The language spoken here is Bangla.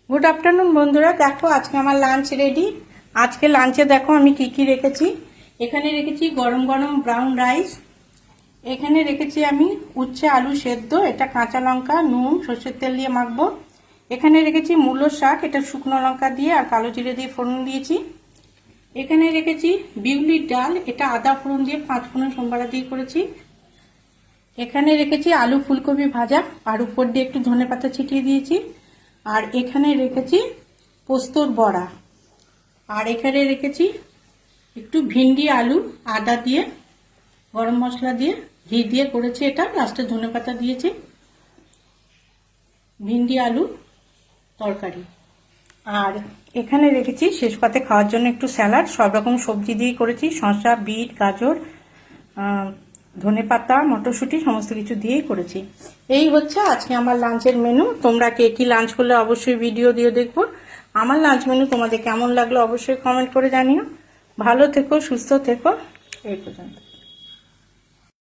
গুড আফটারনুন বন্ধুরা, দেখো আজকে আমার লাঞ্চ রেডি। আজকে লাঞ্চে দেখো আমি কি রেখেছি। এখানে রেখেছি গরম গরম ব্রাউন রাইস, এখানে রেখেছি আমি উচ্ছে আলু সেদ্ধ, এটা কাঁচা লঙ্কা নুন সর্ষের তেল দিয়ে মাখবো। এখানে রেখেছি মূলো শাক, এটা শুকনো লঙ্কা দিয়ে আর কালো জিরে দিয়ে ফোড়ন দিয়েছি। এখানে রেখেছি বিউলির ডাল, এটা আদা ফোড়ন দিয়ে 5 ফোড়ন সোমবারা দিয়ে করেছি। এখানে রেখেছি আলু ফুলকপি ভাজা আর উপর দিয়ে একটু ধনেপাতা ছিটিয়ে দিয়েছি। আর এখানে রেখেছি পোস্তর বড়া, আর এখানে রেখেছি একটু ভিন্ডি আলু আদা দিয়ে গরম মশলা দিয়ে ঘি দিয়ে করেছি, এটা লাস্টে ধনেপাতা দিয়েছি। ভিন্ডি আলু তরকারি। আর এখানে রেখেছি শেষ পাতে খাওয়ার জন্য একটু স্যালাড, সব রকম সবজি দিয়ে করেছি, শসা বিট গাজর ধনেপাতা মটরশুঁটি সমস্ত কিছু দিয়েই করেছি। এই হচ্ছে আজকে আমার লাঞ্চের মেনু। তোমরা কে কি লাঞ্চ করলে অবশ্যই ভিডিও দিয়ে দেখবো। আমার লাঞ্চ মেনু তোমাদের কেমন লাগলো অবশ্যই কমেন্ট করে জানিও। ভালো থেকো, সুস্থ থেকো। এই পর্যন্ত।